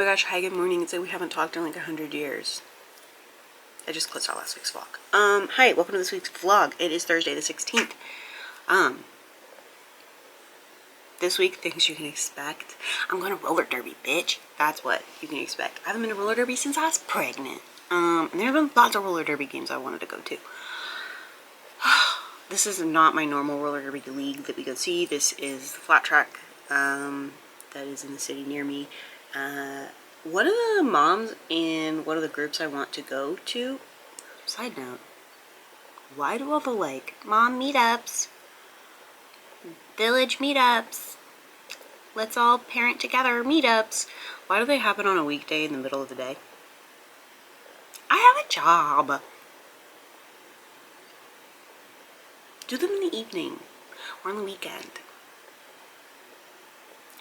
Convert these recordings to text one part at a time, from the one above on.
gosh, hi, good morning. It's like we haven't talked in like 100 years. I just clicked on last week's vlog. Hi, welcome to this week's vlog. It is Thursday the 16th. This week, things you can expect. I'm going to roller derby, bitch. That's what you can expect. I haven't been to roller derby since I was pregnant. And there have been lots of roller derby games I wanted to go to. This is not my normal roller derby league that we go see. This is the flat track that is in the city near me. One of the moms in one of the groups I want to go to, side note, why do all the like mom meetups, village meetups, let's all parent together meetups, why do they happen on a weekday in the middle of the day? I have a job. Do them in the evening or on the weekend.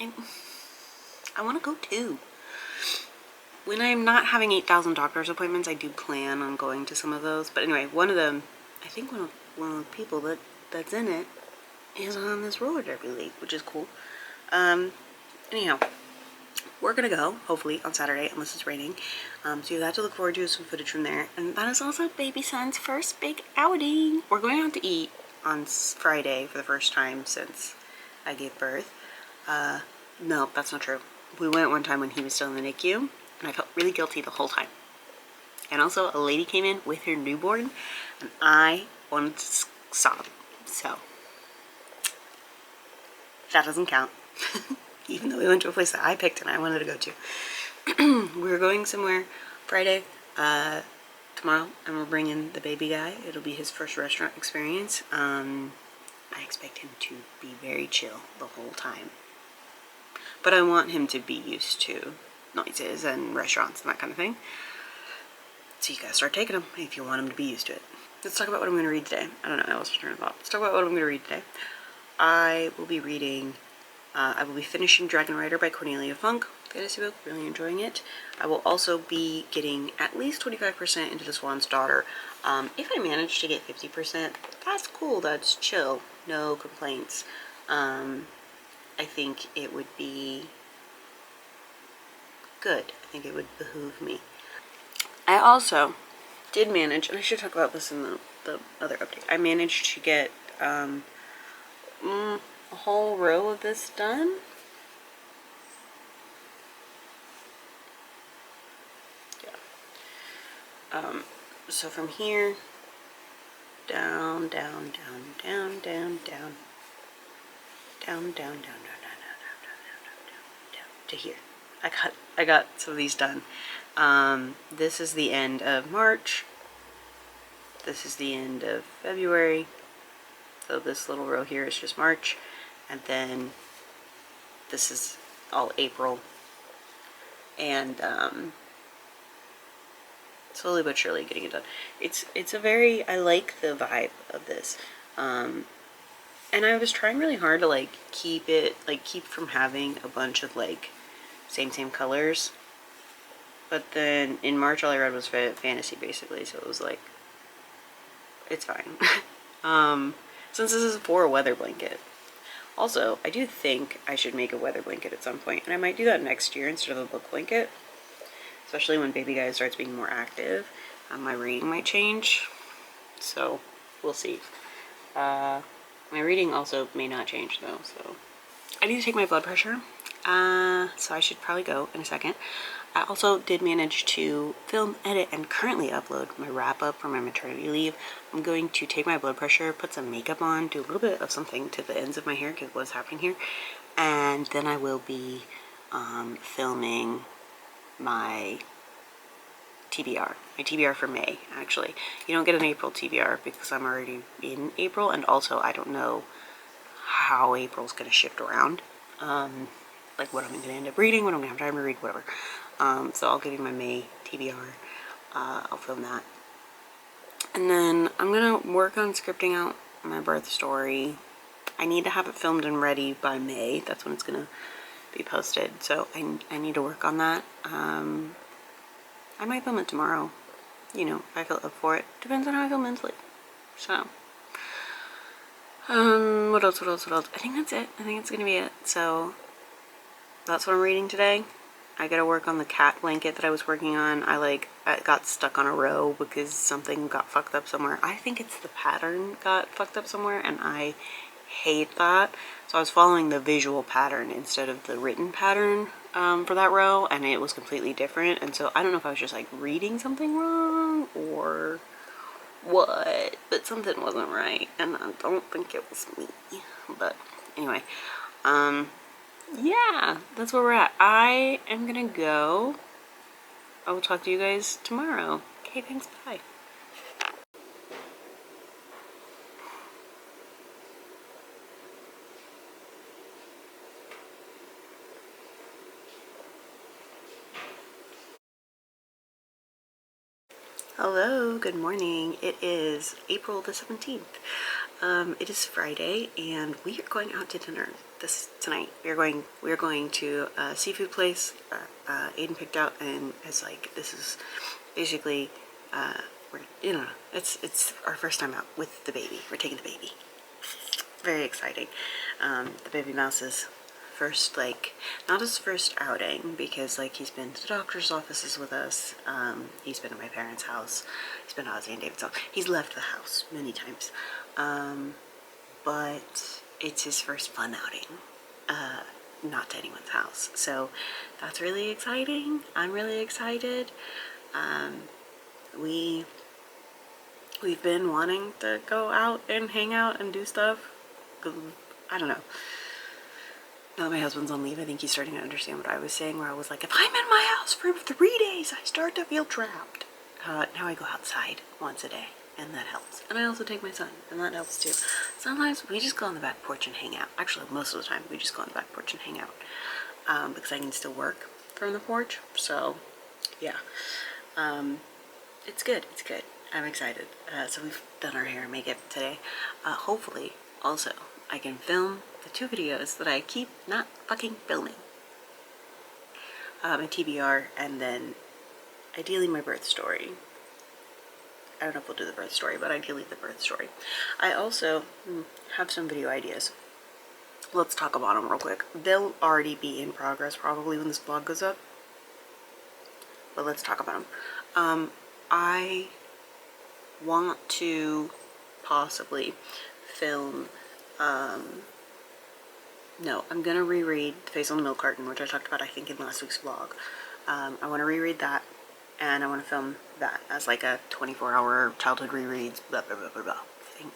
And I want to go too. When I'm not having 8,000 doctor's appointments, I do plan on going to some of those. But anyway, one of them, I think one of the people that's in it is on this roller derby league, which is cool. Anyhow, we're gonna go, hopefully, on Saturday, unless it's raining. So you have to look forward to some footage from there. And that is also baby son's first big outing. We're going out to eat on Friday for the first time since I gave birth. No, that's not true. We went one time when he was still in the NICU, and I felt really guilty the whole time. And also, a lady came in with her newborn, and I wanted to sob. So, that doesn't count. Even though we went to a place that I picked and I wanted to go to. We're going somewhere Friday, tomorrow, and we're bringing the baby guy. It'll be his first restaurant experience. I expect him to be very chill the whole time. But I want him to be used to noises and restaurants and that kind of thing. So you gotta start taking him if you want him to be used to it. Let's talk about what I'm gonna read today. I don't know, I lost my train of thought. Let's talk about what I'm gonna read today. I will be reading, I will be finishing Dragon Rider by Cornelia Funk. Fantasy book, really enjoying it. I will also be getting at least 25% into The Swan's Daughter. If I manage to get 50%, that's cool, that's chill, no complaints. I think it would be good. I think it would behoove me. I also did manage, and I should talk about this in the other update, I managed to get a whole row of this done. Yeah. So from here, down, down, down, down, down, down, down, down, down, down, down, down, down, down, to here. I got some of these done. This is the end of March. This is the end of February. So this little row here is just March. And then this is all April. And slowly but surely getting it done. It's a very, I like the vibe of this. And I was trying really hard to like keep from having a bunch of like same colors. But then in March all I read was fantasy basically, so it was like, it's fine. Since this is for a weather blanket. Also, I do think I should make a weather blanket at some point, and I might do that next year instead of a book blanket. Especially when baby guy starts being more active. My reading might change, so we'll see. My reading also may not change though, so. I need to take my blood pressure, so I should probably go in a second. I also did manage to film, edit, and currently upload my wrap-up for my maternity leave. I'm going to take my blood pressure, put some makeup on, do a little bit of something to the ends of my hair because what's happening here, and then I will be filming my TBR for May, actually. You don't get an April TBR because I'm already in April, and also I don't know how April's going to shift around. Like what I'm going to end up reading, what I'm going to have time to read, whatever. So I'll give you my May TBR. I'll film that. And then I'm going to work on scripting out my birth story. I need to have it filmed and ready by May. That's when it's going to be posted. So I need to work on that. I might film it tomorrow. You know, if I feel up for it. Depends on how I feel mentally. So, what else? I think that's it. I think it's going to be it. So, that's what I'm reading today. I gotta work on the cat blanket that I was working on. I got stuck on a row because something got fucked up somewhere. I think it's the pattern got fucked up somewhere, and I hate that. So I was following the visual pattern instead of the written pattern for that row, and it was completely different. And so I don't know if I was just like reading something wrong or what, but something wasn't right, and I don't think it was me. But anyway, yeah, that's where we're at. I am gonna go. I will talk to you guys tomorrow. Okay, thanks, bye. Hello, good morning. It is April the 17th. It is Friday, and we are going out to dinner tonight. We are going to a seafood place Aiden picked out, and it's like, this is basically it's our first time out with the baby. We're taking the baby. Very exciting. The baby mouse's first, like, not his first outing, because like he's been to the doctor's offices with us, he's been at my parents' house, he's been at Ozzy and David's house, he's left the house many times, but it's his first fun outing, not to anyone's house, so that's really exciting. I'm really excited. We've been wanting to go out and hang out and do stuff. I don't know. Now that my husband's on leave, I think he's starting to understand what I was saying, where I was like, if I'm in my house for 3 days, I start to feel trapped. Now I go outside once a day, and that helps. And I also take my son, and that helps too. Sometimes we just go on the back porch and hang out. Actually, most of the time, we just go on the back porch and hang out, because I can still work from the porch. So, yeah. It's good. It's good. I'm excited. So we've done our hair and makeup today. Hopefully, also, I can film the 2 videos that I keep not fucking filming. My TBR, and then ideally my birth story. I don't know if we'll do the birth story, but ideally the birth story. I also have some video ideas. Let's talk about them real quick. They'll already be in progress probably when this vlog goes up, but let's talk about them. I want to possibly film, no, I'm gonna reread The Face on the Milk Carton, which I talked about I think in last week's vlog. I want to reread that, and I want to film that as like a 24-hour childhood rereads blah blah blah blah blah thing.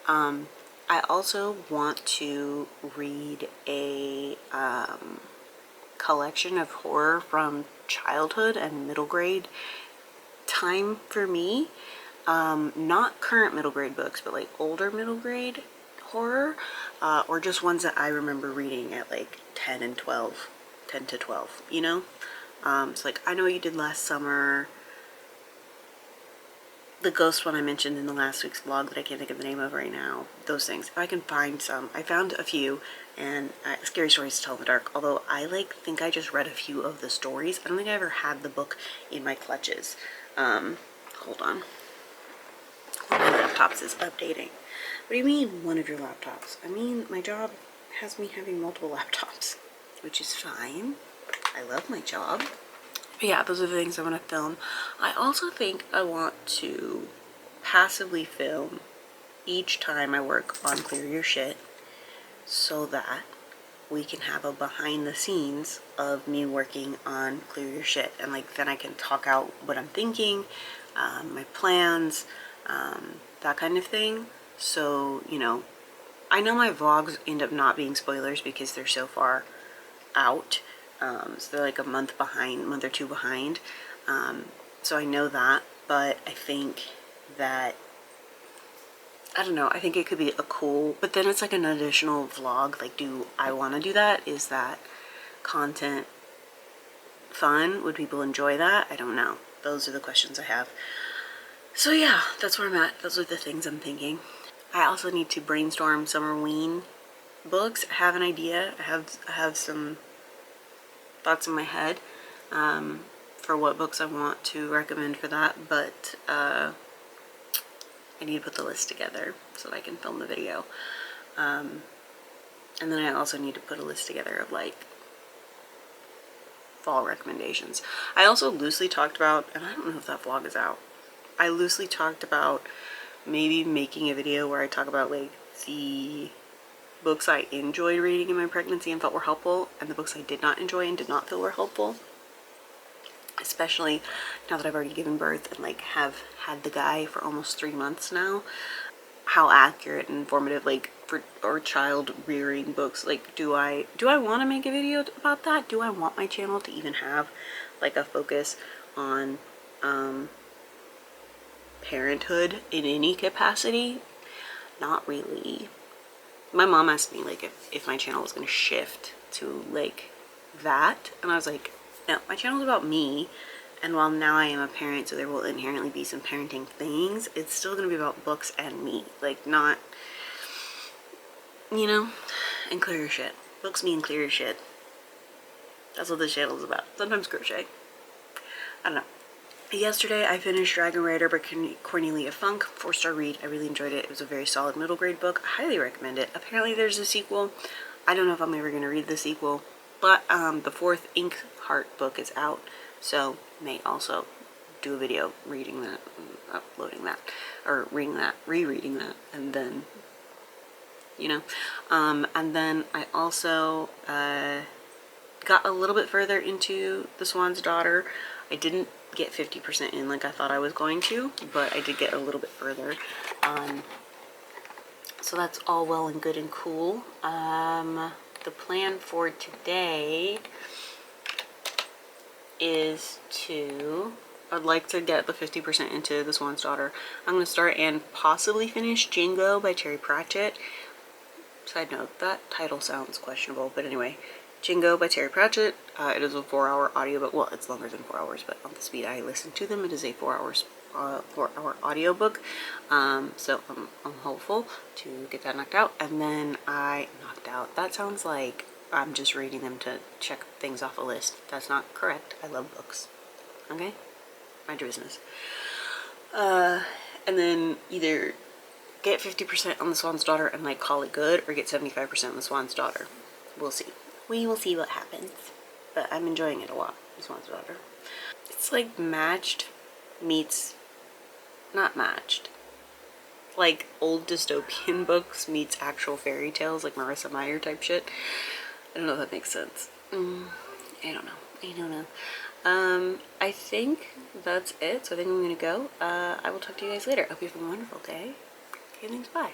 I also want to read a collection of horror from childhood and middle grade time for me. Not current middle grade books, but like older middle grade horror, or just ones that I remember reading at like 10 to 12, you know? So like, I Know What You Did Last Summer, the ghost one I mentioned in the last week's vlog that I can't think of the name of right now, those things. If I can find some. I found a few, and Scary Stories to Tell in the Dark, although I think I just read a few of the stories. I don't think I ever had the book in my clutches. Hold on. One of my laptops is updating. What do you mean, one of your laptops? I mean, my job has me having multiple laptops, which is fine. I love my job. But yeah, those are the things I want to film. I also think I want to passively film each time I work on Clear Your Shit, so that we can have a behind the scenes of me working on Clear Your Shit, and like then I can talk out what I'm thinking, my plans, that kind of thing. So, you know, I know my vlogs end up not being spoilers because they're so far out. So they're like a month or 2 behind. So I know that, but I think that, I don't know, I think it could be a cool, but then it's like an additional vlog. Like, do I want to do that? Is that content fun? Would people enjoy that? I don't know. Those are the questions I have. So yeah, that's where I'm at. Those are the things I'm thinking. I also need to brainstorm Summerween books. I have an idea. I have some thoughts in my head for what books I want to recommend for that, but I need to put the list together so that I can film the video. And then I also need to put a list together of like fall recommendations. I also loosely talked about, and I don't know if that vlog is out, I loosely talked about maybe making a video where I talk about like the books I enjoyed reading in my pregnancy and felt were helpful, and the books I did not enjoy and did not feel were helpful. Especially now that I've already given birth and like have had the guy for almost 3 months now. How accurate and informative, like, for or child rearing books, like, do I want to make a video about that? Do I want my channel to even have like a focus on parenthood in any capacity? Not really. My mom asked me like if my channel was going to shift to like that, and I was like, no, my channel is about me. And while now I am a parent, so there will inherently be some parenting things, it's still going to be about books and me. Like, not, you know, and clear your shit. Books, me, and clear your shit. That's what this channel is about. Sometimes crochet. I don't know. Yesterday I finished Dragon Rider by Cornelia Funk. 4-star read. I really enjoyed it. It was a very solid middle grade book. I highly recommend it. Apparently there's a sequel. I don't know if I'm ever going to read the sequel. But the 4th Ink Heart book is out. So may also do a video reading that, uploading that, or reading that, rereading that, and then, you know. And then I also got a little bit further into The Swan's Daughter. I didn't get 50% in like I thought I was going to, but I did get a little bit further. So that's all well and good and cool. The plan for today is I'd like to get the 50% into The Swan's Daughter. I'm going to start and possibly finish Jingo by Terry Pratchett. Side note, that title sounds questionable, but anyway, Jingo by Terry Pratchett. It is a 4-hour audiobook. Well, it's longer than 4 hours, but on the speed I listen to them, it is a 4-hour audiobook. So I'm hopeful to get that knocked out. And then that sounds like I'm just reading them to check things off a list. That's not correct. I love books. Okay? Mind your business. And then either get 50% on The Swan's Daughter and like call it good, or get 75% on The Swan's Daughter. We'll see. We will see what happens. But I'm enjoying it a lot, The Swan's Daughter. It's like matched meets not matched. Like old dystopian books meets actual fairy tales, like Marissa Meyer type shit. I don't know if that makes sense. I don't know. I think that's it. So I think I'm gonna go. I will talk to you guys later. I hope you have a wonderful day. Okay, thanks, bye.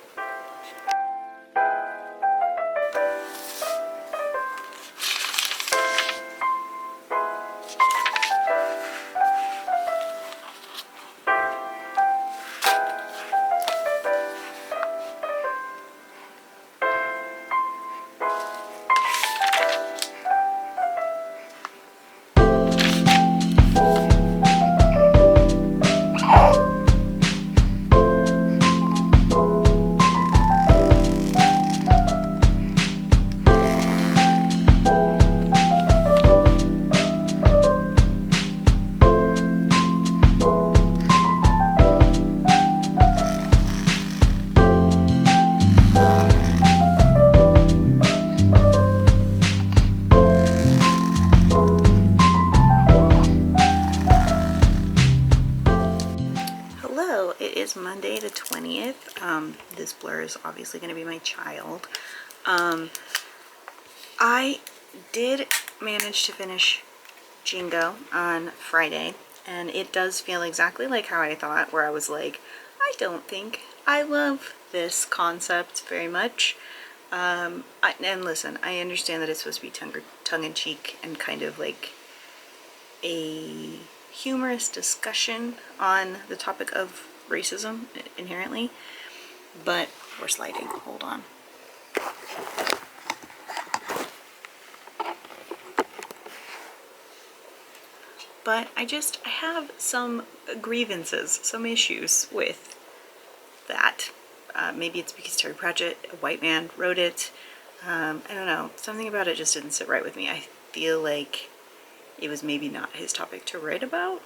Monday the 20th. This blur is obviously going to be my child. I did manage to finish Jingo on Friday, and it does feel exactly like how I thought, where I was like, I don't think I love this concept very much. And listen, I understand that it's supposed to be tongue-in-cheek and kind of like a humorous discussion on the topic of racism inherently, but we're sliding. Hold on. But I have some grievances, some issues with that. Maybe it's because Terry Pratchett, a white man, wrote it. I don't know. Something about it just didn't sit right with me. I feel like it was maybe not his topic to write about.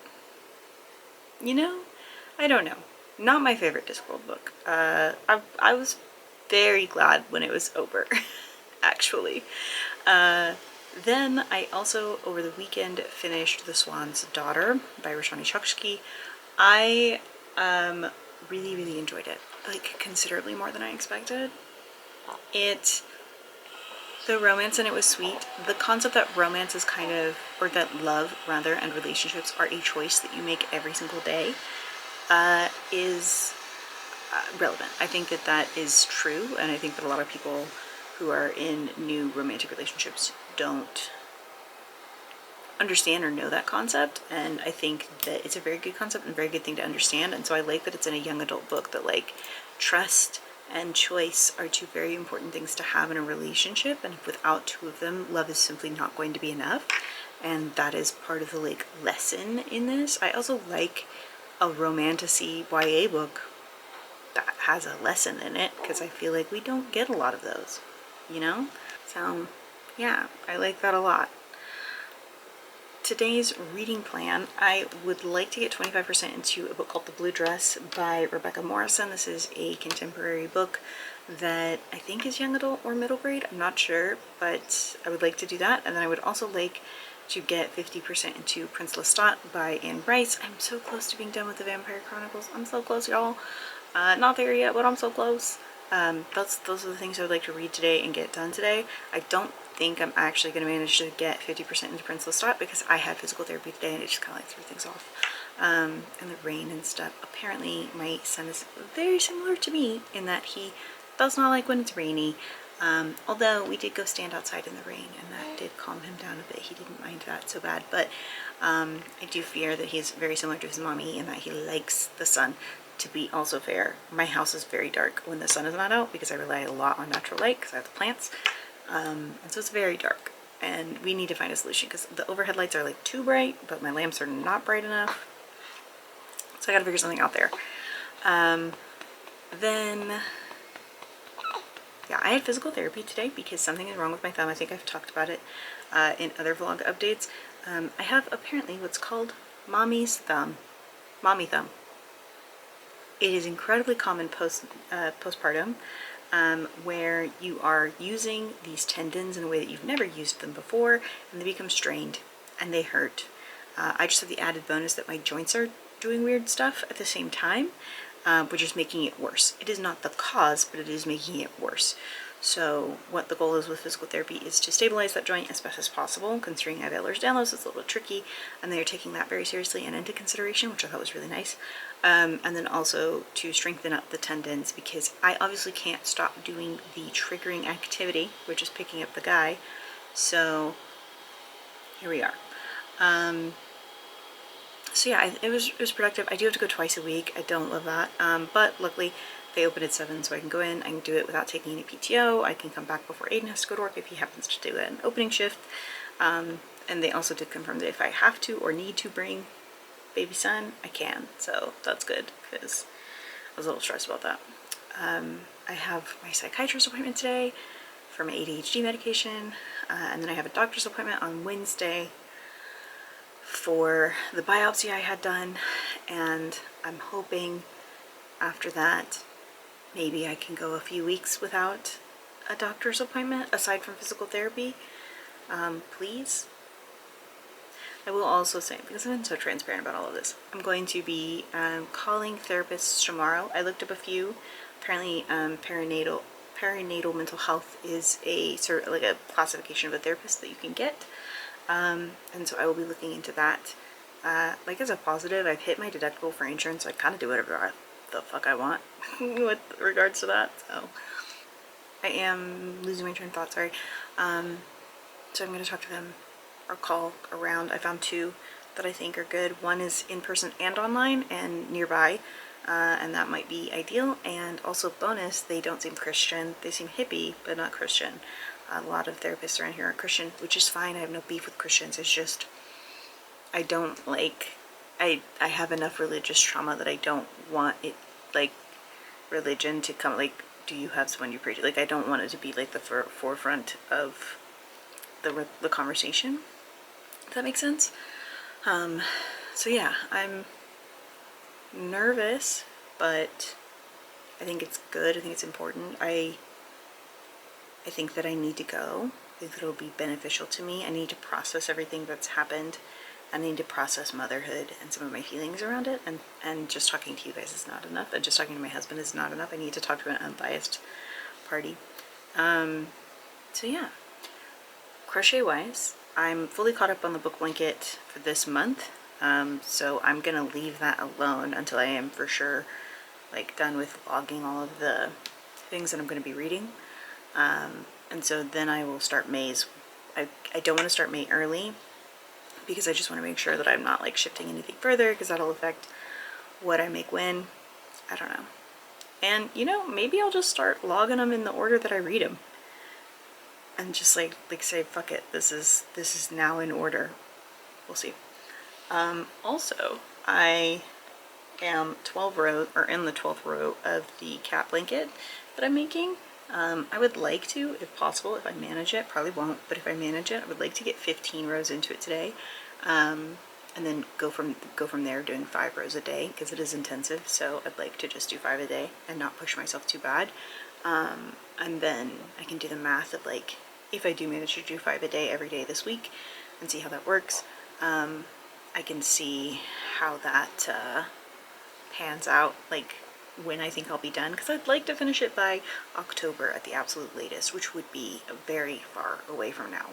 You know? I don't know. Not my favorite Discworld book. I was very glad when it was over, actually. Then I also, over the weekend, finished The Swan's Daughter by Roshani Chokshi. I really, really enjoyed it, like considerably more than I expected. The romance in it was sweet. The concept that romance is kind of, or that love rather, and relationships are a choice that you make every single day is relevant. I think that that is true, and I think that a lot of people who are in new romantic relationships don't understand or know that concept, and I think that it's a very good concept and a very good thing to understand. And so I like that it's in a young adult book, that like trust and choice are two very important things to have in a relationship, and without two of them, love is simply not going to be enough. And that is part of the like lesson in this. I also like a romantasy YA book that has a lesson in it, because I feel like we don't get a lot of those, you know? So yeah, I like that a lot. Today's reading plan, I would like to get 25% into a book called The Blue Dress by Rebecca Morrison. This is a contemporary book that I think is young adult or middle grade. I'm not sure, but I would like to do that. And then I would also like to get 50% into Prince Lestat by Anne Rice. I'm so close to being done with the Vampire Chronicles. I'm so close, y'all. Not there yet, but I'm so close. Those are the things I would like to read today and get done today. I don't think I'm actually going to manage to get 50% into Prince Lestat because I had physical therapy today and it just kind of like threw things off. And the rain and stuff. Apparently my son is very similar to me in that he does not like when it's rainy. Although we did go stand outside in the rain and that did calm him down a bit. He didn't mind that so bad, but I do fear that he's very similar to his mommy in that he likes the sun. To be also fair, my house is very dark when the sun is not out because I rely a lot on natural light because I have the plants. And so it's very dark and we need to find a solution because the overhead lights are like too bright, but my lamps are not bright enough. So I gotta figure something out there. Then, yeah, I had physical therapy today because something is wrong with my thumb. I think I've talked about it in other vlog updates. I have apparently what's called mommy thumb. It is incredibly common postpartum, where you are using these tendons in a way that you've never used them before, and they become strained and they hurt. I just have the added bonus that my joints are doing weird stuff at the same time, which is making it worse. It is not the cause, but it is making it worse. So what the goal is with physical therapy is to stabilize that joint as best as possible. Considering I have Ehlers-Danlos, it's a little bit tricky, and they are taking that very seriously and into consideration, which I thought was really nice. And then also to strengthen up the tendons, because I obviously can't stop doing the triggering activity, which is picking up the guy. So here we are. So yeah, it was productive. I do have to go twice a week. I don't love that, but luckily they open at 7, so I can go in, I can do it without taking any PTO. I can come back before Aiden has to go to work if he happens to do an opening shift. And they also did confirm that if I have to or need to bring baby son, I can. So that's good because I was a little stressed about that. I have my psychiatrist appointment today for my ADHD medication, and then I have a doctor's appointment on Wednesday for the biopsy I had done, and I'm hoping after that maybe I can go a few weeks without a doctor's appointment aside from physical therapy. Please. I will also say, because I've been so transparent about all of this, I'm going to be calling therapists tomorrow. I looked up a few. Apparently perinatal mental health is a sort of like a classification of a therapist that you can get. And so I will be looking into that. Like as a positive, I've hit my deductible for insurance, so I kind of do whatever the fuck I want with regards to that. So I am losing my train of thought, sorry. So I'm going to talk to them or call around. I found 2 that I think are good. One is in person and online and nearby, and that might be ideal. And also bonus, they don't seem Christian. They seem hippie, but not Christian. A lot of therapists around here are Christian, which is fine. I have no beef with Christians. It's just I don't like, I have enough religious trauma that I don't want it, like, religion to come, like, do you have someone you pray to? Like, I don't want it to be, like, the forefront of the conversation. Does that make sense? So yeah, I'm nervous, but I think it's good. I think it's important. I think that I need to go. think that it'll be beneficial to me. I need to process everything that's happened. I need to process motherhood and some of my feelings around it, and just talking to you guys is not enough, and just talking to my husband is not enough. I need to talk to an unbiased party. So yeah, crochet wise, I'm fully caught up on the book blanket for this month, so I'm gonna leave that alone until I am for sure like done with logging all of the things that I'm going to be reading, and so then I will start May's. I don't want to start May early because I just want to make sure that I'm not like shifting anything further, because that'll affect what I make when. I don't know. And you know, maybe I'll just start logging them in the order that I read them, and just like say fuck it, this is now in order. We'll see. Also, I am 12 rows, or in the 12th row of the cat blanket that I'm making. I would like to, if possible, if I manage it, probably won't, but if I manage it, I would like to get 15 rows into it today, and then go from there, doing 5 rows a day, because it is intensive. So I'd like to just do 5 a day and not push myself too bad, and then I can do the math of like, if I do manage to do 5 a day every day this week and see how that works, I can see how that pans out, like when I think I'll be done, because I'd like to finish it by October at the absolute latest, which would be very far away from now.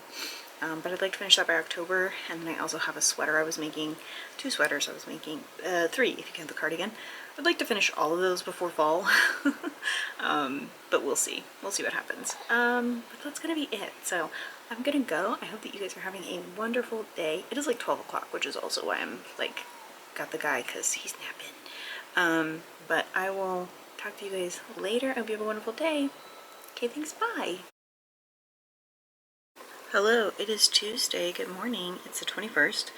But I'd like to finish that by October, and then I also have a sweater I was making, 2 sweaters I was making, 3 if you count the cardigan. I'd like to finish all of those before fall, but we'll see. We'll see what happens. But that's gonna be it. So I'm gonna go. I hope that you guys are having a wonderful day. It is like 12 o'clock, which is also why I'm like got the guy, because he's napping. But I will talk to you guys later. I hope you have a wonderful day. Okay, thanks, bye. Hello, it is Tuesday. Good morning. It's the 21st.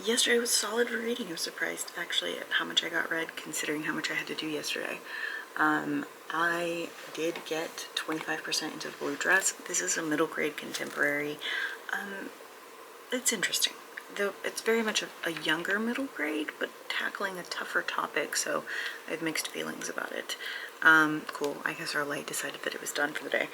Yesterday was solid for reading. I was surprised actually at how much I got read, considering how much I had to do yesterday. I did get 25% into the Blue Dress. This is a middle grade contemporary. It's interesting. Though it's very much a younger middle grade, but tackling a tougher topic, so I have mixed feelings about it. Cool. I guess our light decided that it was done for the day.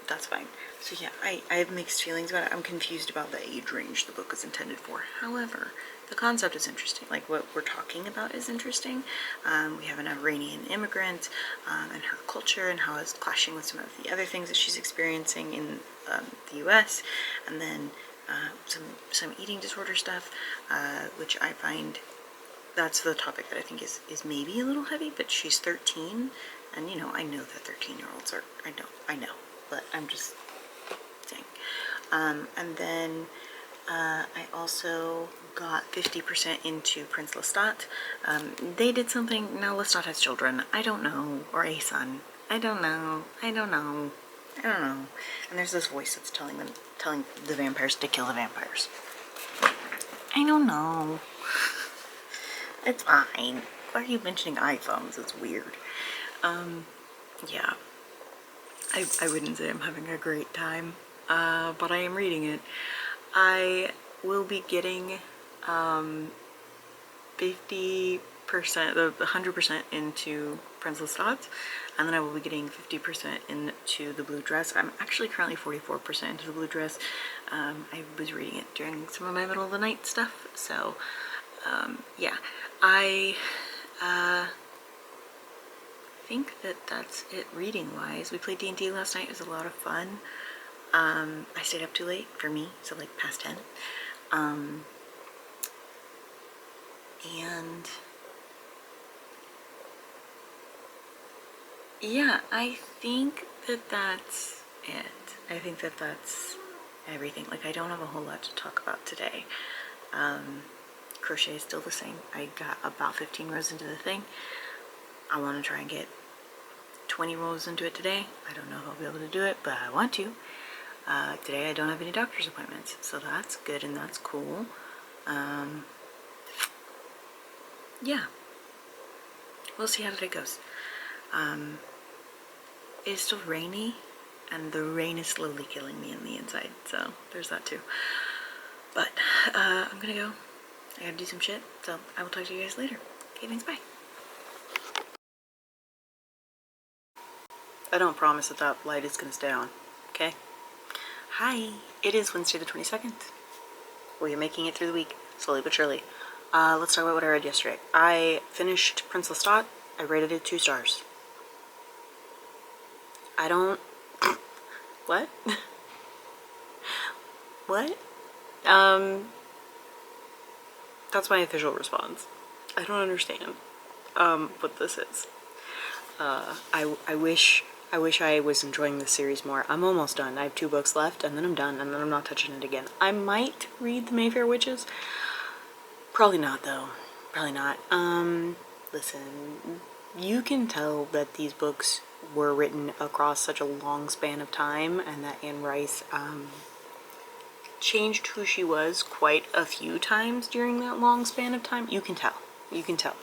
That's fine. So yeah, I have mixed feelings about it. I'm confused about the age range the book is intended for. However, the concept is interesting. Like, what we're talking about is interesting. We have an Iranian immigrant and her culture, and how it's clashing with some of the other things that she's experiencing in the US, and then some eating disorder stuff, which I find, that's the topic that I think is maybe a little heavy, but she's 13, and you know, I know that 13-year-olds are, I know, but I'm just saying. And then I also got 50% into Prince Lestat. They did something, now Lestat has children, I don't know, or a son, I don't know. And there's this voice that's telling the vampires to kill the vampires. I don't know. It's fine. Why are you mentioning iPhones? It's weird. Yeah. I wouldn't say I'm having a great time, but I am reading it. I will be getting 50%, the 100% into Prince Lestat, and then I will be getting 50% into the Blue Dress. I'm actually currently 44% into the Blue Dress. I was reading it during some of my middle of the night stuff, so yeah. I think that that's it reading wise. We played D&D last night. It was a lot of fun. I stayed up too late for me, so like past 10. And yeah, I think that that's it. I think that that's everything. Like, I don't have a whole lot to talk about today. Crochet is still the same. I got about 15 rows into the thing. I want to try and get 20 rows into it today. I don't know if I'll be able to do it, but I want to. Today I don't have any doctor's appointments, so that's good and that's cool. Yeah. We'll see how today goes. It's still rainy, and the rain is slowly killing me on the inside, so there's that too. But I'm gonna go. I gotta do some shit, so I will talk to you guys later. Okay, thanks, bye. I don't promise that that light is gonna stay on, okay? Hi, it is Wednesday the 22nd. We are making it through the week, slowly but surely. Let's talk about what I read yesterday. I finished Prince Lestat. I rated it 2 stars. I don't... What? What? That's my official response. I don't understand, what this is. I wish I was enjoying this series more. I'm almost done. I have 2 books left, and then I'm done, and then I'm not touching it again. I might read The Mayfair Witches. Probably not, though. Probably not. Listen, you can tell that these books were written across such a long span of time, and that Anne Rice, changed who she was quite a few times during that long span of time. You can tell. You can tell.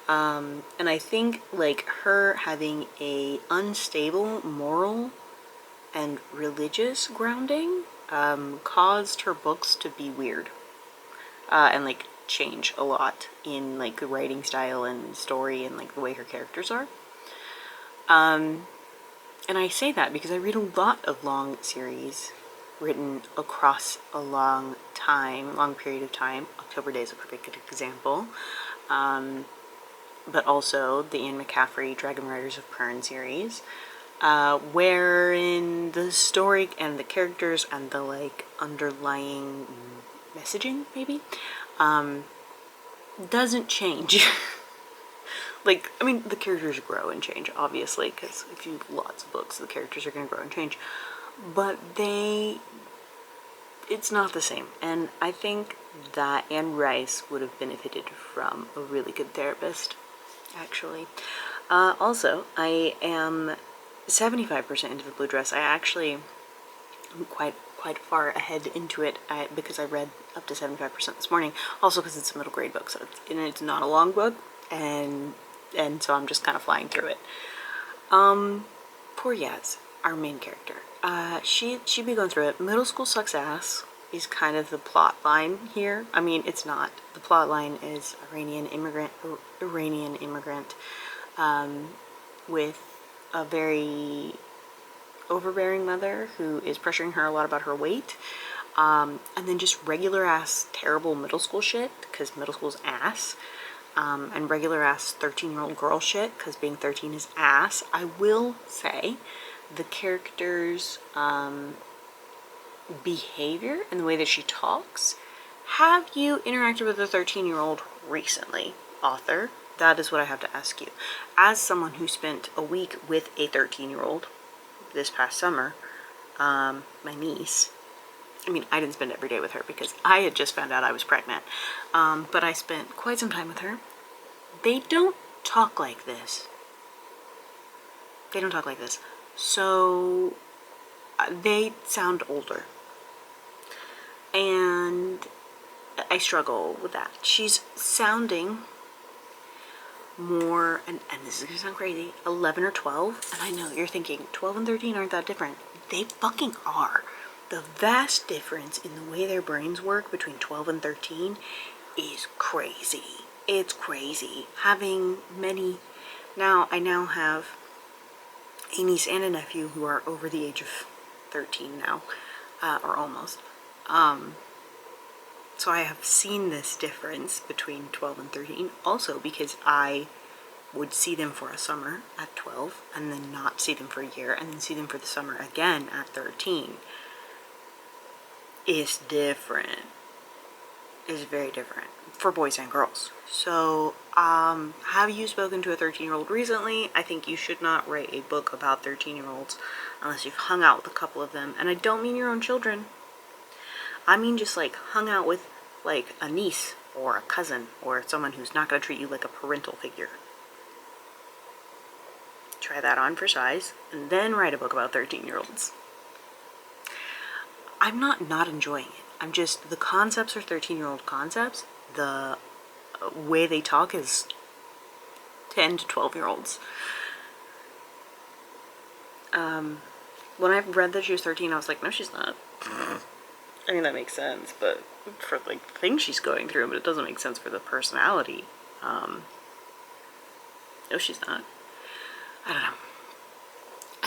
And I think, like, her having a unstable moral and religious grounding, caused her books to be weird. And, like, change a lot in, like, the writing style and story and, like, the way her characters are. And I say that because I read a lot of long series written across a long period of time. October Day is a perfect example. But also the Ian McCaffrey Dragon Riders of Pern series, wherein the story and the characters and the, like, underlying messaging, maybe, doesn't change. Like, I mean, the characters grow and change, obviously, because if you have lots of books, the characters are going to grow and change. But it's not the same. And I think that Anne Rice would have benefited from a really good therapist, actually. Also, I am 75% into the blue dress. I actually am quite far ahead into it because I read up to 75% this morning. Also because it's a middle grade book, so it's not a long book, and so I'm just kind of flying through it. Poor Yaz, our main character. She be going through it. Middle school sucks ass is kind of the plot line here. I mean, it's not. The plot line is Iranian immigrant with a very overbearing mother who is pressuring her a lot about her weight, and then just regular ass terrible middle school shit, because middle school's ass, and regular ass 13-year-old girl shit, because being 13 is ass. I will say the character's behavior and the way that she talks. Have you interacted with a 13-year-old recently, author? That is what I have to ask you. As someone who spent a week with a 13-year-old this past summer, my niece, I mean, I didn't spend every day with her because I had just found out I was pregnant, but I spent quite some time with her. They don't talk like this. They don't talk like this. So they sound older. And I struggle with that. She's sounding more, and this is gonna sound crazy, 11 or 12. And I know you're thinking 12 and 13 aren't that different. They fucking are. The vast difference in the way their brains work between 12 and 13 is crazy. It's crazy. Having many, I now have a niece and a nephew who are over the age of 13 now, or almost. So I have seen this difference between 12 and 13, also because I would see them for a summer at 12, and then not see them for a year, and then see them for the summer again at 13. It's different. It's very different for boys and girls. So, have you spoken to a 13-year-old recently? I think you should not write a book about 13-year-olds unless you've hung out with a couple of them. And I don't mean your own children. I mean just, like, hung out with, like, a niece or a cousin or someone who's not going to treat you like a parental figure. Try that on for size, and then write a book about 13-year-olds. I'm not enjoying it. I'm just, the concepts are 13-year-old concepts. The way they talk is 10 to 12-year-olds. When I read that she was 13, I was like, no, she's not. I mean, that makes sense, but for, like, the things she's going through, but it doesn't make sense for the personality. No, she's not. I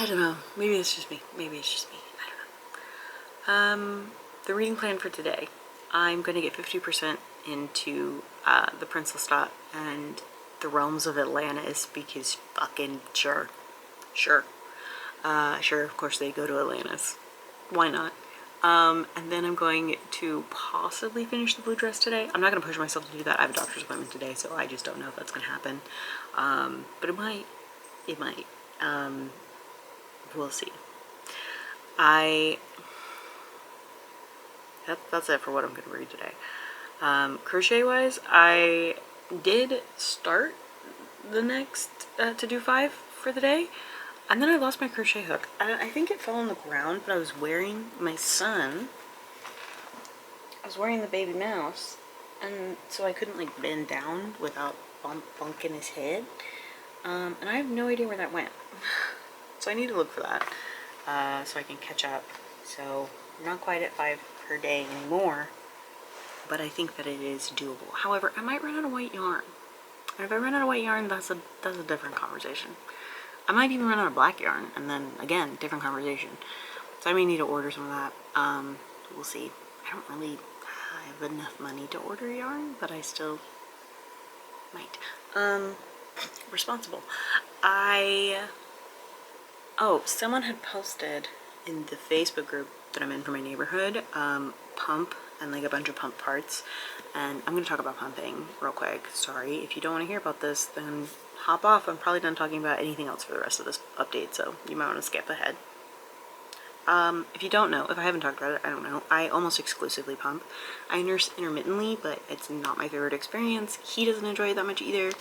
don't know. Maybe it's just me. I don't know. The reading plan for today. I'm going to get 50% into the Prince Lestat and the Realms of Atlantis because fucking sure. Sure, of course they go to Atlantis. Why not? And then I'm going to possibly finish the blue dress today. I'm not going to push myself to do that. I have a doctor's appointment today, so I just don't know if that's going to happen. But it might. It might. We'll see. That's it for what I'm going to read today. Crochet-wise, I did start the next to do 5 for the day, and then I lost my crochet hook. I think it fell on the ground, but I was wearing my son. I was wearing the baby mouse, and so I couldn't like bend down without bunking his head. And I have no idea where that went. So I need to look for that so I can catch up. So I'm not quite at 5 per day anymore, but I think that it is doable. However, I might run out of white yarn. And if I run out of white yarn, that's a different conversation. I might even run out of black yarn, and then again, different conversation. So I may need to order some of that. We'll see. I don't really have enough money to order yarn, but I still might. Responsible. Oh, someone had posted in the Facebook group that I'm in for my neighborhood, pump and like a bunch of pump parts, and I'm going to talk about pumping real quick. Sorry, if you don't want to hear about this, then hop off. I'm probably done talking about anything else for the rest of this update, so you might want to skip ahead. If you don't know, if I haven't talked about it, I don't know. I almost exclusively pump. I nurse intermittently, but it's not my favorite experience. He doesn't enjoy it that much either.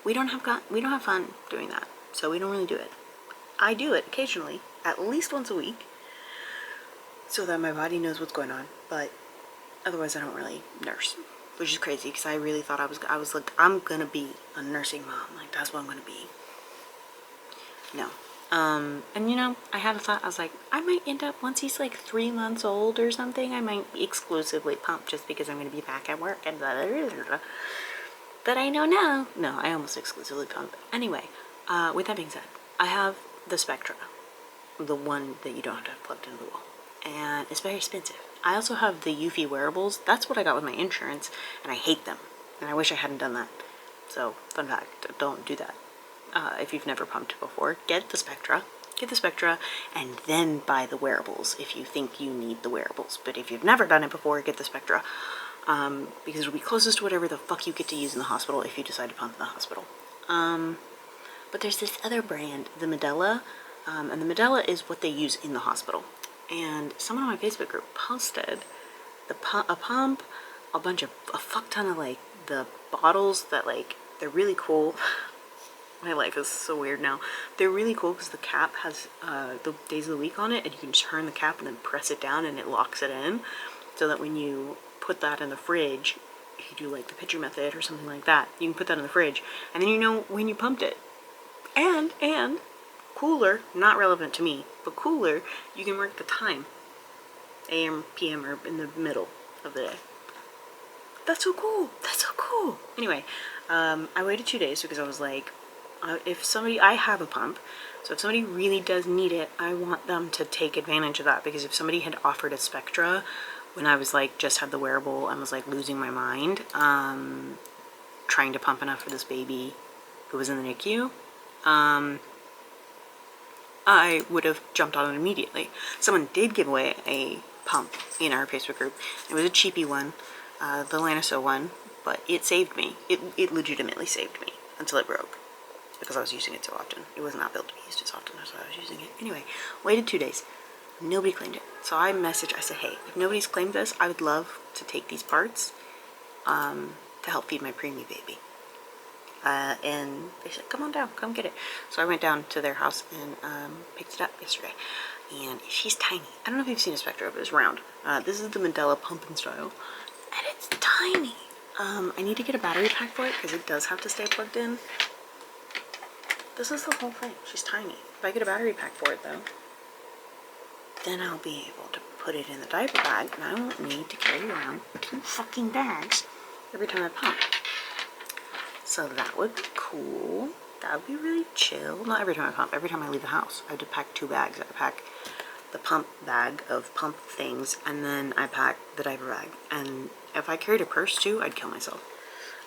We don't have fun doing that, so we don't really do it. I do it occasionally, at least once a week, so that my body knows what's going on, but otherwise I don't really nurse, which is crazy because I really thought I was like, I'm gonna be a nursing mom, like that's what I'm gonna be. No. And you know, I had a thought, I was like, I might end up, once he's like 3 months old or something, I might exclusively pump just because I'm gonna be back at work and blah, blah, blah, blah, blah. But I know now, no, I almost exclusively pump. Anyway, with that being said, I have the Spectra, the one that you don't have to have plugged into the wall, and it's very expensive. I also have the Eufy wearables. That's what I got with my insurance, and I hate them, and I wish I hadn't done that. So, fun fact, don't do that. If you've never pumped before, get the Spectra, and then buy the wearables if you think you need the wearables. But if you've never done it before, get the Spectra, because it'll be closest to whatever the fuck you get to use in the hospital if you decide to pump in the hospital. But there's this other brand, the Medela, and the Medela is what they use in the hospital. And someone on my Facebook group posted a pump, a fuck ton of like the bottles that like, they're really cool. My life is so weird now. They're really cool because the cap has the days of the week on it, and you can turn the cap and then press it down and it locks it in, so that when you put that in the fridge, if you do like the pitcher method or something like that, you can put that in the fridge, and then you know when you pumped it. And cooler, not relevant to me, but cooler, you can mark the time, AM, PM, or in the middle of the day. That's so cool. That's so cool. Anyway, I waited 2 days because I was like, I have a pump, so if somebody really does need it, I want them to take advantage of that, because if somebody had offered a Spectra when I was like, just had the wearable and was like losing my mind, trying to pump enough for this baby who was in the NICU, I would have jumped on it immediately. Someone did give away a pump in our Facebook group. It was a cheapy one, the Laniso one, but it saved me. It legitimately saved me until it broke, because I was using it so often. It was not built to be used as often as I was using it. Anyway, waited 2 days. Nobody claimed it. So I messaged, I said, hey, if nobody's claimed this, I would love to take these parts to help feed my preemie baby. And they said, come on down, come get it. So I went down to their house and picked it up yesterday. And she's tiny. I don't know if you've seen a Spectra, but it's round. This is the Medela pumping style. And it's tiny. I need to get a battery pack for it, because it does have to stay plugged in. This is the whole thing. She's tiny. If I get a battery pack for it, though, then I'll be able to put it in the diaper bag, and I won't need to carry around 2 fucking bags every time I pump. So that would be cool. That would be really chill. Not every time I pump. Every time I leave the house, I have to pack 2 bags. I pack the pump bag of pump things, and then I packed the diaper bag. And if I carried a purse too, I'd kill myself.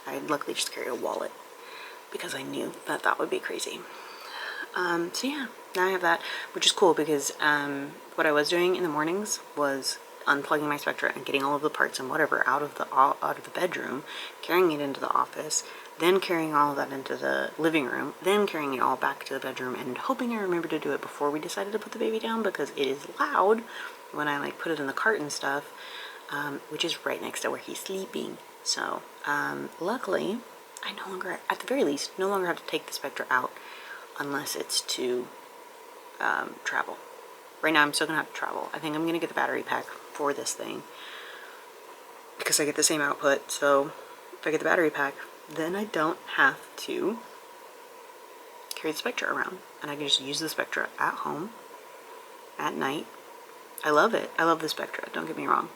I luckily just carried a wallet because I knew that that would be crazy. So yeah, now I have that, which is cool because what I was doing in the mornings was unplugging my Spectra and getting all of the parts and whatever out of the bedroom, carrying it into the office, then carrying all of that into the living room, then carrying it all back to the bedroom, and hoping I remember to do it before we decided to put the baby down, because it is loud when I like put it in the cart and stuff, which is right next to where he's sleeping. So luckily I no longer, at the very least, no longer have to take the Spectra out unless it's to travel. Right now I'm still gonna have to travel. I think I'm gonna get the battery pack for this thing because I get the same output. So if I get the battery pack, then I don't have to carry the Spectra around, and I can just use the Spectra at home at night. I love it. I love the Spectra, don't get me wrong.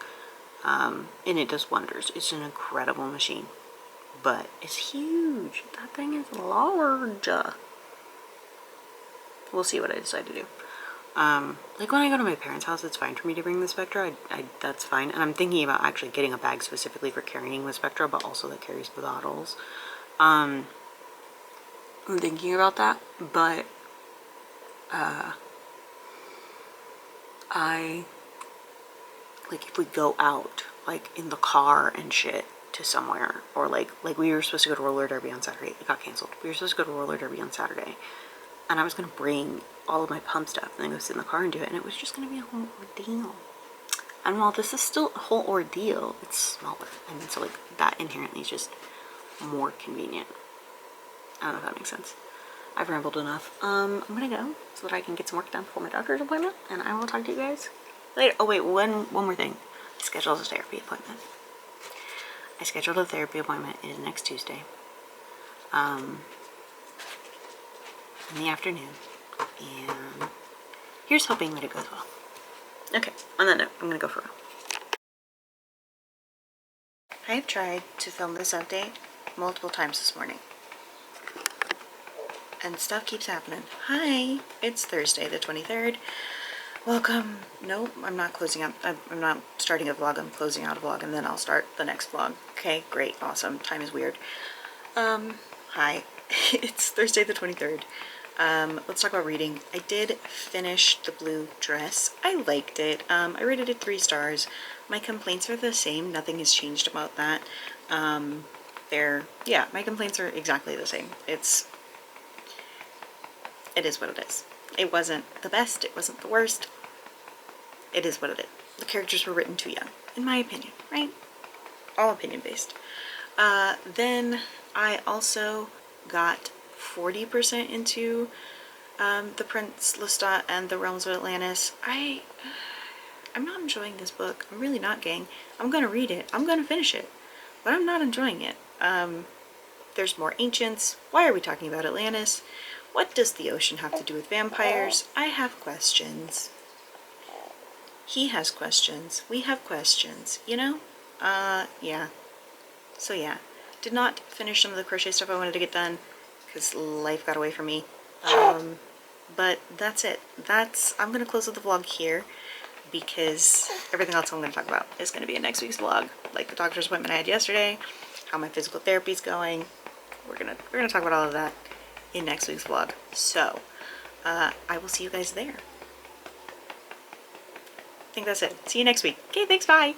And it does wonders. It's an incredible machine, but it's huge. That thing is large. We'll see what I decide to do. Like when I go to my parents' house, it's fine for me to bring the Spectra. That's fine. And I'm thinking about actually getting a bag specifically for carrying the Spectra, but also that carries the bottles. I'm thinking about that, but like if we go out, like in the car and shit to somewhere, or like we were supposed to go to roller derby on Saturday. It got canceled. We were supposed to go to roller derby on Saturday, and I was gonna bring all of my pump stuff and then go sit in the car and do it, and it was just gonna be a whole ordeal. And while this is still a whole ordeal, it's smaller, and so like that inherently is just more convenient. I don't know if that makes sense. I've rambled enough. I'm gonna go so that I can get some work done before my doctor's appointment, and I will talk to you guys later. Oh wait, one more thing. I scheduled a therapy appointment. I scheduled a therapy appointment. It is next Tuesday. In the afternoon. And here's hoping that it goes well. Okay, on that note, I'm gonna go for real. I have tried to film this update multiple times this morning, and stuff keeps happening. Hi, it's Thursday the 23rd. Welcome. Nope, I'm not closing out. I'm not starting a vlog. I'm closing out a vlog, and then I'll start the next vlog. Okay, great, awesome. Time is weird. Hi. It's Thursday the 23rd. Let's talk about reading. I did finish The Blue Dress. I liked it. I rated it 3 stars. My complaints are the same. Nothing has changed about that. Yeah, my complaints are exactly the same. It is what it is. It wasn't the best. It wasn't the worst. It is what it is. The characters were written too young, in my opinion, right? All opinion based. Then I also got 40% into The Prince Lestat and the Realms of Atlantis. I'm not enjoying this book. I'm really not, gang. I'm gonna read it. I'm gonna finish it. But I'm not enjoying it. There's more ancients. Why are we talking about Atlantis? What does the ocean have to do with vampires? I have questions. He has questions. We have questions. You know? Yeah. So yeah. Did not finish some of the crochet stuff I wanted to get done because life got away from me. But that's it. I'm going to close with the vlog here because everything else I'm going to talk about is going to be in next week's vlog. Like the doctor's appointment I had yesterday, how my physical therapy's going. We're gonna talk about all of that in next week's vlog. So, I will see you guys there. I think that's it. See you next week. Okay, thanks, bye!